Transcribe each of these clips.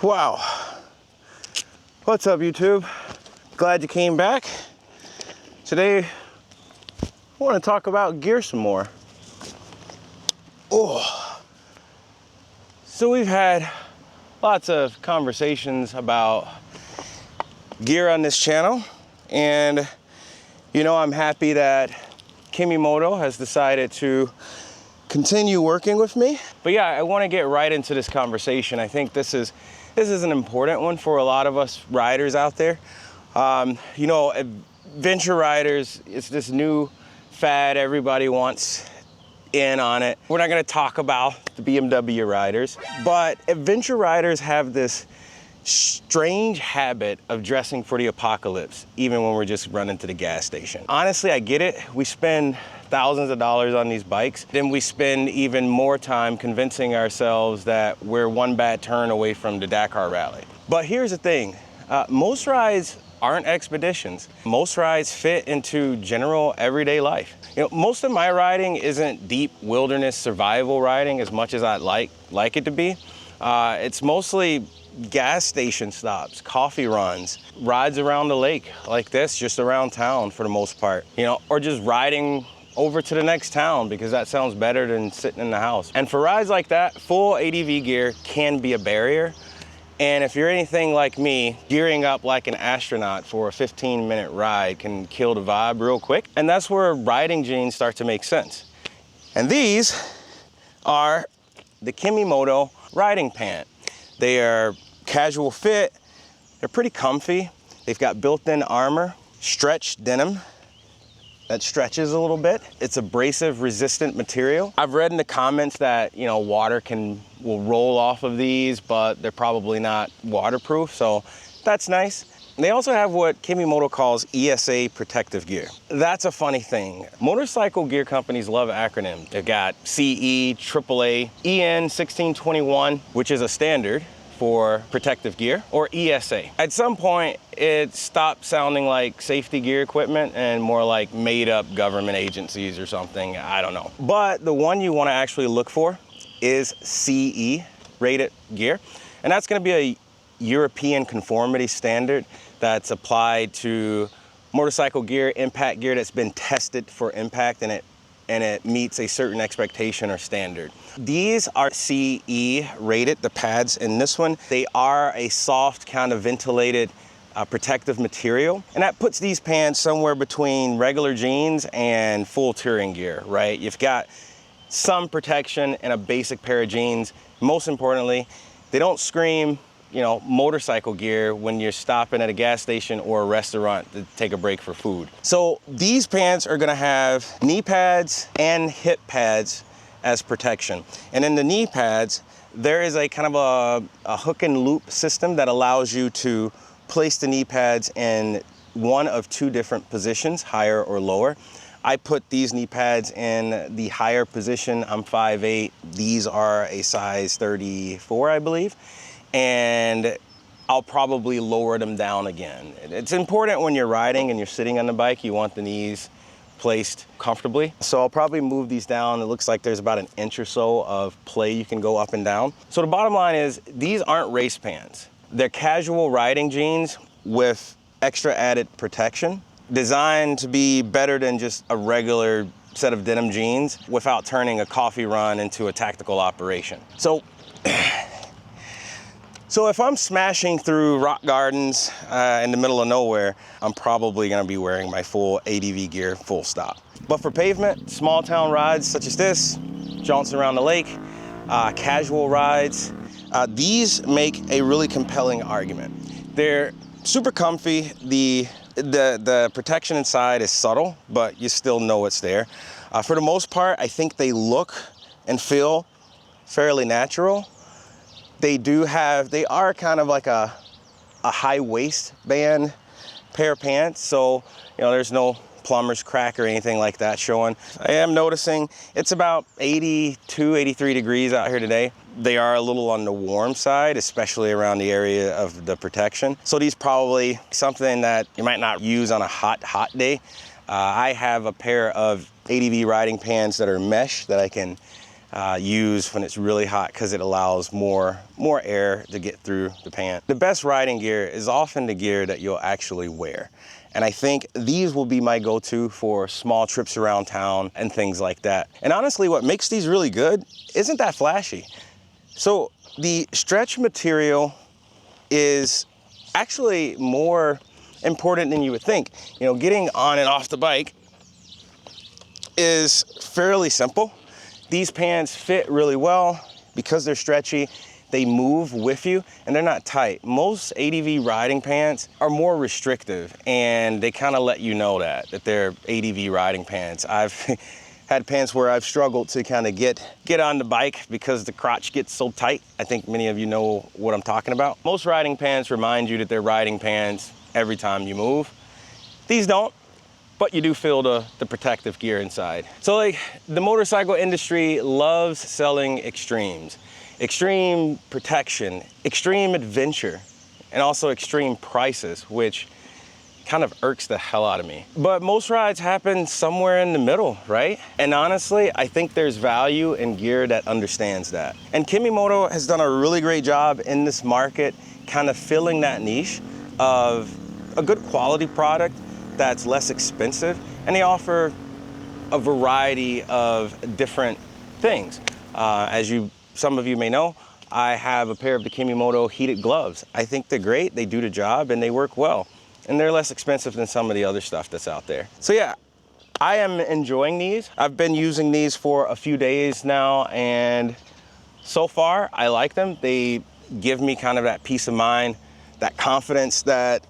Wow. What's up, YouTube? Glad you came back. Today, I want to talk about gear some more. Oh. So we've had lots of conversations about gear on this channel, and you know, I'm happy that Kemimoto has decided to continue working with me. But yeah, I want to get right into this conversation. I think this is an important one for a lot of us riders out there. You know, adventure riders, it's this new fad. Everybody wants in on it. We're not going to talk about the BMW riders, but adventure riders have this strange habit of dressing for the apocalypse, even when we're just running to the gas station. Honestly, I get it. We spend thousands of dollars on these bikes. Then we spend even more time convincing ourselves that we're one bad turn away from the Dakar rally. But here's the thing, most rides aren't expeditions. Most rides fit into general everyday life. You know, most of my riding isn't deep wilderness survival riding as much as I'd like it to be. It's mostly gas station stops, coffee runs, rides around the lake like this, just around town for the most part, you know, or just riding over to the next town because that sounds better than sitting in the house. And for rides like that, full ADV gear can be a barrier. And if you're anything like me, gearing up like an astronaut for a 15-minute ride can kill the vibe real quick. And that's where riding jeans start to make sense. And these are the Kemimoto riding pant. They are casual fit, they're pretty comfy. They've got built-in armor, stretch denim that stretches a little bit. It's abrasive resistant material. I've read in the comments that, you know, water will roll off of these, but they're probably not waterproof, so that's nice. They also have what Kemimoto calls ESA protective gear. That's a funny thing. Motorcycle gear companies love acronyms. They've got CE, AAA, EN 1621, which is a standard for protective gear, or ESA. At some point, it stopped sounding like safety gear equipment and more like made up government agencies or something, I don't know. But the one you wanna actually look for is CE rated gear. And that's gonna be a European conformity standard that's applied to motorcycle gear, impact gear that's been tested for impact, and it meets a certain expectation or standard. These are CE rated, the pads in this one. They are a soft, kind of ventilated protective material. And that puts these pants somewhere between regular jeans and full touring gear, right? You've got some protection in a basic pair of jeans. Most importantly, they don't scream, you know, motorcycle gear when you're stopping at a gas station or a restaurant to take a break for food. So these pants are gonna have knee pads and hip pads as protection. And in the knee pads, there is a kind of a hook and loop system that allows you to place the knee pads in one of two different positions, higher or lower. I put these knee pads in the higher position. I'm 5'8". These are a size 34, I believe. And I'll probably lower them down again. It's important when you're riding and you're sitting on the bike, you want the knees placed comfortably. So I'll probably move these down. It looks like there's about an inch or so of play you can go up and down. So the bottom line is, these aren't race pants. They're casual riding jeans with extra added protection, designed to be better than just a regular set of denim jeans without turning a coffee run into a tactical operation. So if I'm smashing through rock gardens in the middle of nowhere, I'm probably gonna be wearing my full ADV gear, full stop. But for pavement, small town rides such as this, jaunts around the lake, casual rides, these make a really compelling argument. They're super comfy. The protection inside is subtle, but you still know it's there. For the most part, I think they look and feel fairly natural. They are kind of like a high waistband pair of pants. So, you know, there's no plumber's crack or anything like that showing. I am noticing it's about 82, 83 degrees out here today. They are a little on the warm side, especially around the area of the protection. So these probably something that you might not use on a hot day. I have a pair of ADV riding pants that are mesh that I can use when it's really hot because it allows more air to get through the pant. The best riding gear is often the gear that you'll actually wear. And I think these will be my go-to for small trips around town and things like that. And honestly, what makes these really good isn't that flashy. So the stretch material is actually more important than you would think. You know, getting on and off the bike is fairly simple. These pants fit really well because they're stretchy. They move with you and they're not tight. Most ADV riding pants are more restrictive and they kind of let you know that they're ADV riding pants. I've had pants where I've struggled to kind of get on the bike because the crotch gets so tight. I think many of you know what I'm talking about. Most riding pants remind you that they're riding pants every time you move. These don't, but you do feel the protective gear inside. So like the motorcycle industry loves selling extremes. Extreme protection, extreme adventure, and also extreme prices, which kind of irks the hell out of me. But most rides happen somewhere in the middle, right? And honestly, I think there's value in gear that understands that. And Kemimoto has done a really great job in this market, kind of filling that niche of a good quality product that's less expensive, and they offer a variety of different things. Some of you may know, I have a pair of the Kemimoto heated gloves. I think they're great, they do the job, and they work well. And they're less expensive than some of the other stuff that's out there. So yeah, I am enjoying these. I've been using these for a few days now, and so far, I like them. They give me kind of that peace of mind, that confidence that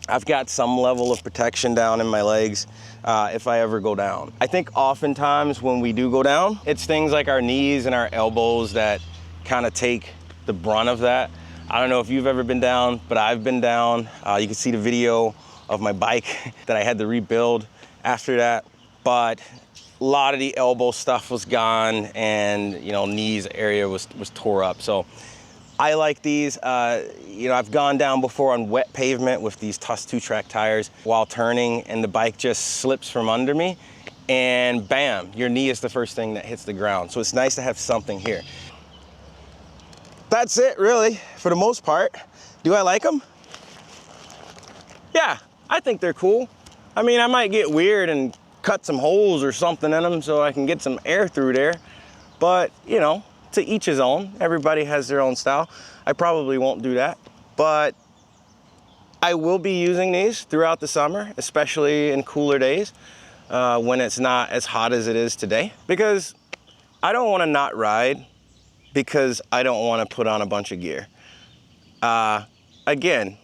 I've got some level of protection down in my legs if I ever go down. I think oftentimes when we do go down, it's things like our knees and our elbows that kind of take the brunt of that. I don't know if you've ever been down, but I've been down. You can see the video of my bike that I had to rebuild after that. But a lot of the elbow stuff was gone, and knees area was tore up. So I like these. I've gone down before on wet pavement with these Tuss 2-track tires while turning, and the bike just slips from under me, and bam, your knee is the first thing that hits the ground. So it's nice to have something here. That's it, really, for the most part. Do I like them? Yeah, I think they're cool. I mean, I might get weird and cut some holes or something in them so I can get some air through there, but to each his own. Everybody has their own style. I probably won't do that, but I will be using these throughout the summer, especially in cooler days when it's not as hot as it is today, because I don't want to not ride because I don't want to put on a bunch of gear. Again,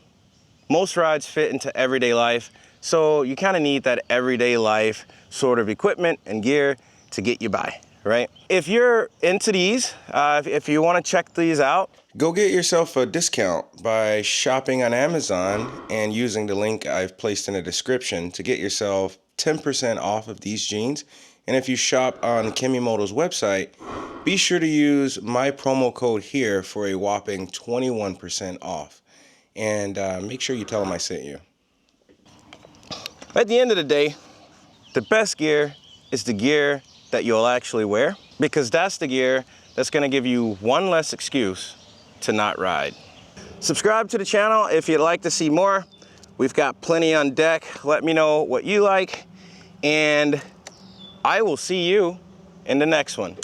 most rides fit into everyday life, so you kind of need that everyday life sort of equipment and gear to get you by. Right? If you're into these, if you want to check these out, go get yourself a discount by shopping on Amazon and using the link I've placed in the description to get yourself 10% off of these jeans. And if you shop on Kemimoto's website, be sure to use my promo code here for a whopping 21% off. And make sure you tell them I sent you. At the end of the day, the best gear is the gear that you'll actually wear, because that's the gear that's going to give you one less excuse to not ride. Subscribe to the channel if you'd like to see more. We've got plenty on deck. Let me know what you like, and I will see you in the next one.